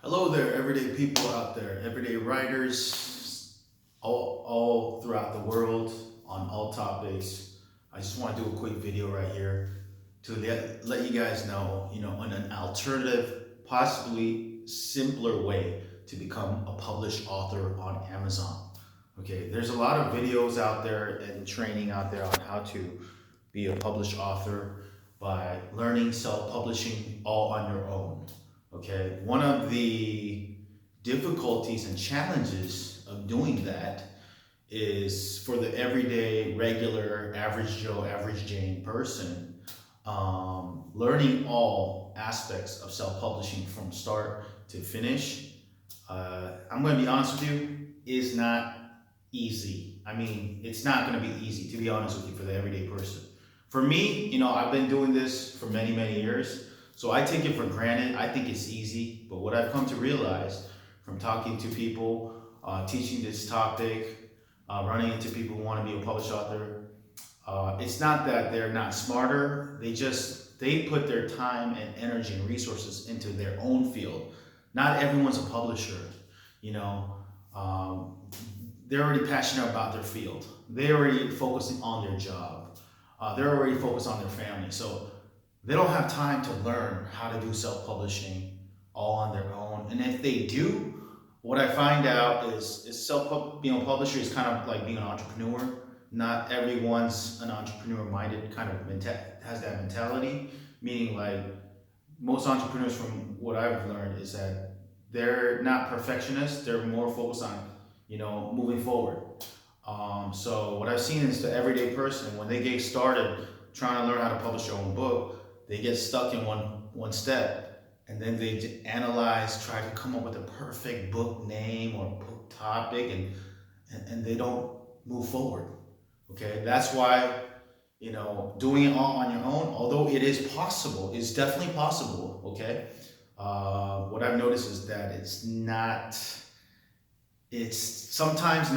Hello there, everyday people out there, everyday writers, all throughout the world on all topics. I just want to do a quick video right here to let you guys know, on an alternative, possibly simpler way to become a published author on Amazon. Okay, there's a lot of videos out there and training out there on how to be a published author by learning self-publishing all on your own. Okay, one of the difficulties and challenges of doing that is for the everyday, regular, average Joe, average Jane person, learning all aspects of self-publishing from start to finish. I'm going to be honest with you, is not easy. I mean, it's not going to be easy, to be honest with you, for the everyday person. For me, I've been doing this for many, many years. So I take it for granted. I think it's easy. But what I've come to realize from talking to people, teaching this topic, running into people who want to be a published author, it's not that they're not smarter. They put their time and energy and resources into their own field. Not everyone's a publisher. You know, they're already passionate about their field. They're already focusing on their job. They're already focused on their family. So they don't have time to learn how to do self-publishing all on their own. And if they do, what I find out is being a publisher is kind of like being an entrepreneur. Not everyone's an entrepreneur-minded kind of has that mentality. Meaning, like, most entrepreneurs, from what I've learned, is that they're not perfectionists. They're more focused on, moving forward. So what I've seen is the everyday person, when they get started trying to learn how to publish their own book, they get stuck in one step, and then they analyze, try to come up with a perfect book name or book topic, and they don't move forward. Okay, that's why doing it all on your own, although it is possible, it's definitely possible. Okay, what I've noticed is that it's sometimes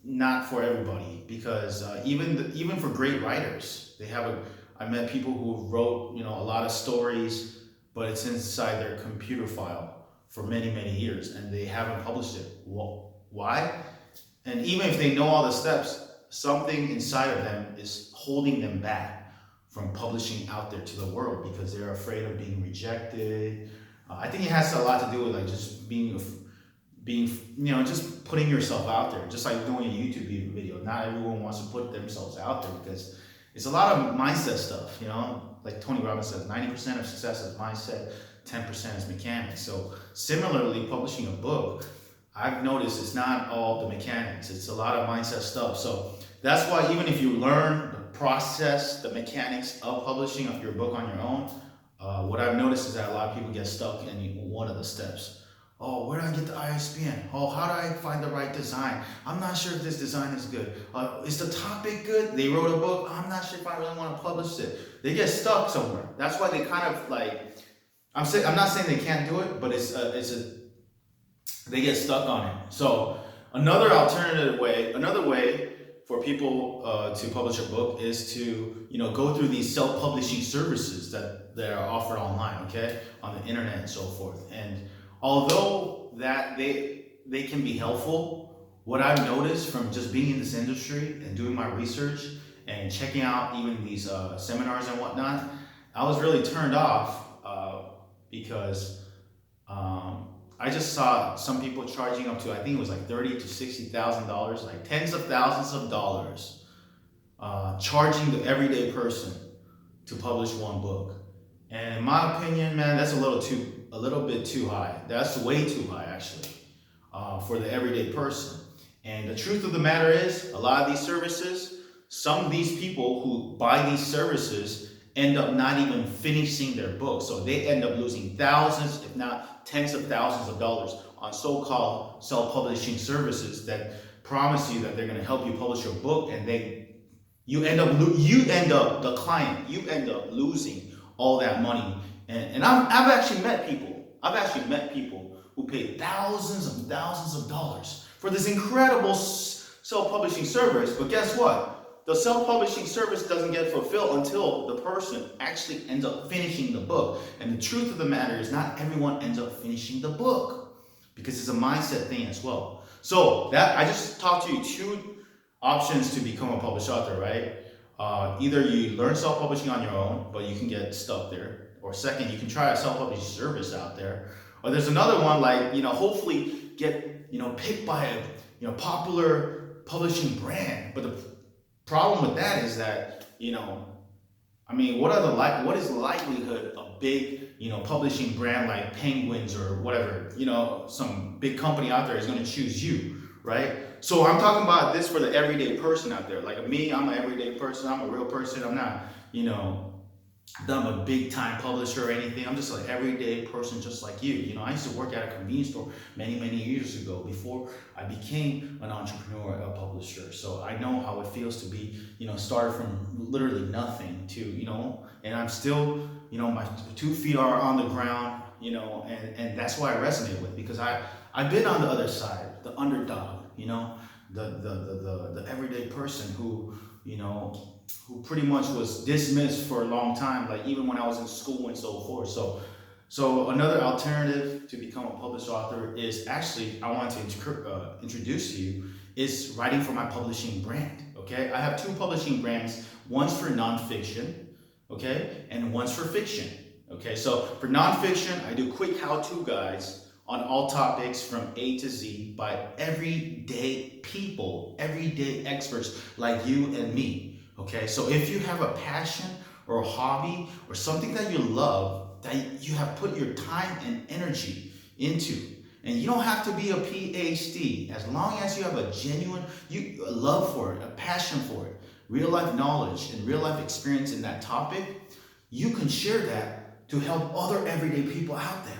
not for everybody, because even for great writers, I met people who wrote a lot of stories, but it's inside their computer file for many, many years, and they haven't published it. Well, why? And even if they know all the steps, something inside of them is holding them back from publishing out there to the world, because they're afraid of being rejected. I think it has a lot to do with, like, just being just putting yourself out there, just like doing a YouTube video. Not everyone wants to put themselves out there, because it's a lot of mindset stuff. Like Tony Robbins says, 90% of success is mindset, 10% is mechanics. So similarly, publishing a book, I've noticed it's not all the mechanics. It's a lot of mindset stuff. So that's why, even if you learn the process, the mechanics of publishing of your book on your own, what I've noticed is that a lot of people get stuck in one of the steps. Oh, where do I get the ISBN? Oh, how do I find the right design? I'm not sure if this design is good. Is the topic good? They wrote a book. I'm not sure if I really want to publish it. They get stuck somewhere. That's why they kind of, like, I'm not saying they can't do it, but they get stuck on it. So another way for people to publish a book is to go through these self-publishing services that are offered online, okay, on the internet and so forth. And although that they can be helpful, what I've noticed from just being in this industry and doing my research and checking out even these seminars and whatnot, I was really turned off because I just saw some people charging up to, I think it was like $30,000 to $60,000, like tens of thousands of dollars, charging the everyday person to publish one book. And in my opinion, man, that's a little bit too high. That's way too high, actually, for the everyday person. And the truth of the matter is, a lot of these services, some of these people who buy these services end up not even finishing their book. So they end up losing thousands, if not tens of thousands of dollars on so-called self-publishing services that promise you that they're going to help you publish your book, and you end up losing all that money. And I've actually met people who paid thousands and thousands of dollars for this incredible self-publishing service. But guess what? the self-publishing service doesn't get fulfilled until the person actually ends up finishing the book. And the truth of the matter is not everyone ends up finishing the book, because it's a mindset thing as well. So that I just talked to you two options to become a published author, right? Either you learn self-publishing on your own, but you can get stuck there. Or second, you can try a self-publishing service out there. Or there's another one, like, hopefully get, picked by a, popular publishing brand. But the problem with that is that, what is the likelihood of big, publishing brand like Penguins or whatever, some big company out there is going to choose you, right? So I'm talking about this for the everyday person out there. Like me, I'm an everyday person. I'm a real person. I'm not, I'm a big time publisher or anything. I'm just an everyday person just like you. I used to work at a convenience store many, many years ago before I became an entrepreneur, a publisher. So I know how it feels to be, started from literally nothing to, and I'm still, my 2 feet are on the ground, and that's why I resonate with, because I've been on the other side, the underdog, the everyday person who pretty much was dismissed for a long time, like even when I was in school and so forth. So another alternative to become a published author is actually, I want to introduce to you, is writing for my publishing brand, okay? I have 2 publishing brands. One's for nonfiction, okay? And one's for fiction, okay? So for nonfiction, I do quick how-to guides on all topics from A to Z by everyday people, everyday experts like you and me. Okay, so if you have a passion or a hobby or something that you love, that you have put your time and energy into, and you don't have to be a PhD, as long as you have a genuine love for it, a passion for it, real life knowledge and real life experience in that topic, you can share that to help other everyday people out there.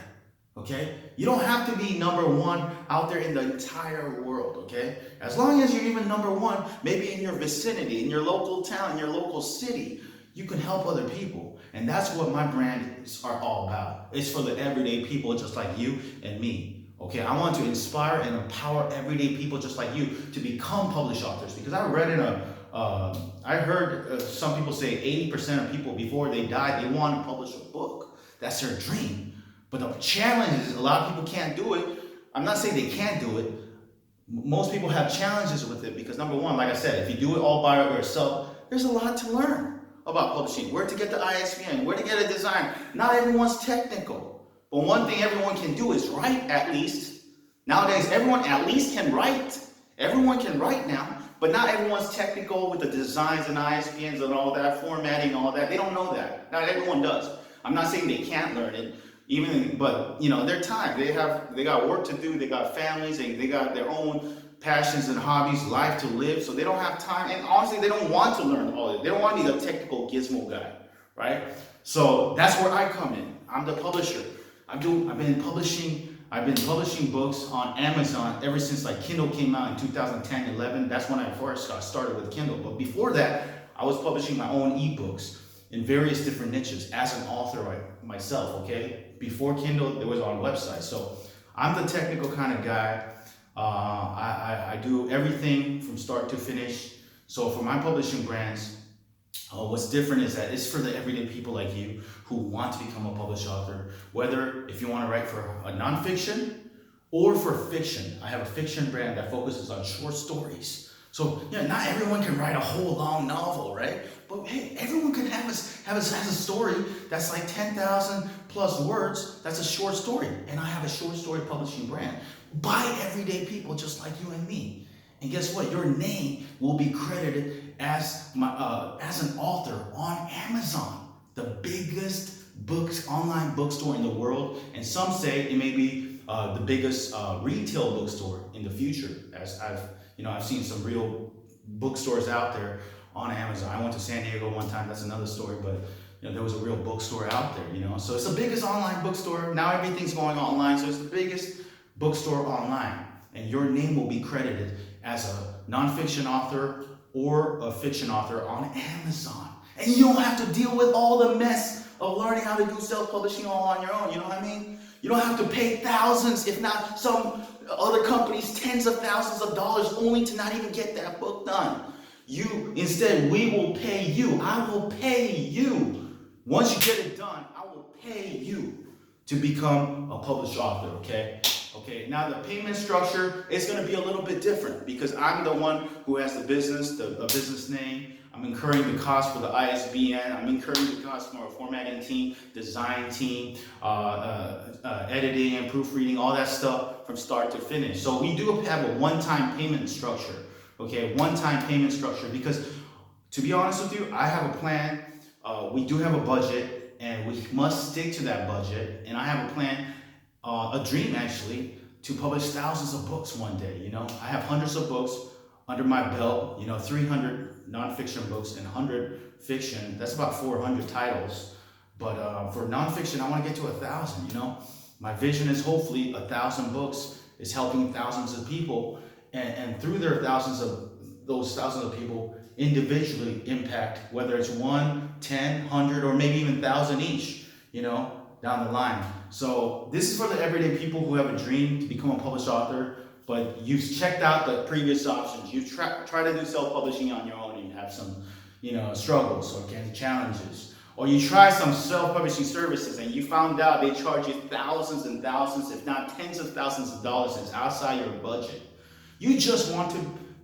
Okay? You don't have to be number 1 out there in the entire world, okay? As long as you're even number 1, maybe in your vicinity, in your local town, in your local city, you can help other people. And that's what my brands are all about. It's for the everyday people just like you and me. Okay, I want to inspire and empower everyday people just like you to become published authors, because I read I heard some people say 80% of people before they die, they want to publish a book. That's their dream. But the challenge is a lot of people can't do it. I'm not saying they can't do it. Most people have challenges with it because, number 1, like I said, if you do it all by yourself, there's a lot to learn about publishing. Where to get the ISBN, where to get a design. Not everyone's technical. But one thing everyone can do is write, at least. Nowadays, everyone at least can write. Everyone can write now. But not everyone's technical with the designs and ISBNs and all that, formatting and all that. They don't know that. Not everyone does. I'm not saying they can't learn it. But their time, they got work to do, they got families, they got their own passions and hobbies, life to live, so they don't have time, and honestly, they don't want to learn all of it. They don't want to be the technical gizmo guy, right? So that's where I come in. I'm the publisher. I've been publishing books on Amazon ever since like Kindle came out in 2010, 11. That's when I first got started with Kindle. But before that, I was publishing my own ebooks in various different niches as an author myself, okay? Before Kindle, it was on websites. So I'm the technical kind of guy. I do everything from start to finish. So for my publishing brands, what's different is that it's for the everyday people like you who want to become a published author. Whether if you want to write for a nonfiction or for fiction. I have a fiction brand that focuses on short stories. So, not everyone can write a whole long novel, right? But hey, everyone can has a story that's like 10,000 plus words. That's a short story. And I have a short story publishing brand by everyday people just like you and me. And guess what? Your name will be credited as an author on Amazon, the biggest online bookstore in the world. And some say it may be the biggest retail bookstore in the future, as I've seen some real bookstores out there on Amazon. I went to San Diego one time, that's another story, but there was a real bookstore out there, So it's the biggest online bookstore. Now everything's going online, so it's the biggest bookstore online. And your name will be credited as a nonfiction author or a fiction author on Amazon. And you don't have to deal with all the mess of learning how to do self-publishing all on your own, you know what I mean? You don't have to pay thousands, if not some other companies, tens of thousands of dollars only to not even get that book done. Instead, we will pay you. I will pay you. Once you get it done, I will pay you to become a published author, okay? Okay, now the payment structure is gonna be a little bit different because I'm the one who has the business, a business name. I'm incurring the cost for the ISBN. I'm incurring the cost for a formatting team, design team, editing and proofreading, all that stuff from start to finish. So we do have a one-time payment structure, okay? One-time payment structure because, to be honest with you, I have a plan. We do have a budget and we must stick to that budget. And I have a plan, a dream actually, to publish thousands of books one day. You know, I have hundreds of books under my belt, 300 nonfiction books and 100 fiction. That's about 400 titles. But for nonfiction, I want to get to 1,000, My vision is hopefully 1,000 books is helping thousands of people. And through those thousands of people individually impact, whether it's 1, 10, 100, or maybe even 1,000 each, down the line. So this is for the everyday people who have a dream to become a published author, but you've checked out the previous options. You've tried to do self-publishing on your own and you have some, struggles or challenges. Or you try some self-publishing services and you found out they charge you thousands and thousands, if not tens of thousands of dollars, and it's outside your budget. You just want to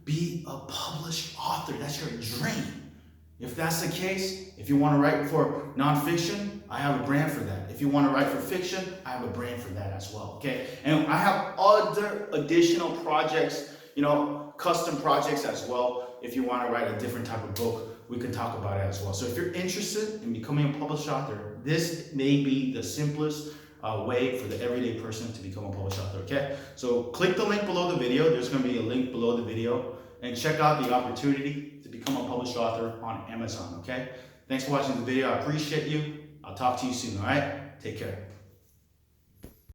be a published author. That's your dream. If that's the case, if you want to write for nonfiction, I have a brand for that. If you want to write for fiction, I have a brand for that as well, okay? And I have other additional projects, custom projects as well. If you want to write a different type of book, we can talk about it as well. So if you're interested in becoming a published author, this may be the simplest way for the everyday person to become a published author, okay? So click the link below the video. There's going to be a link below the video. And check out the opportunity to become a published author on Amazon, okay? Thanks for watching the video. I appreciate you. I'll talk to you soon, all right? Take care.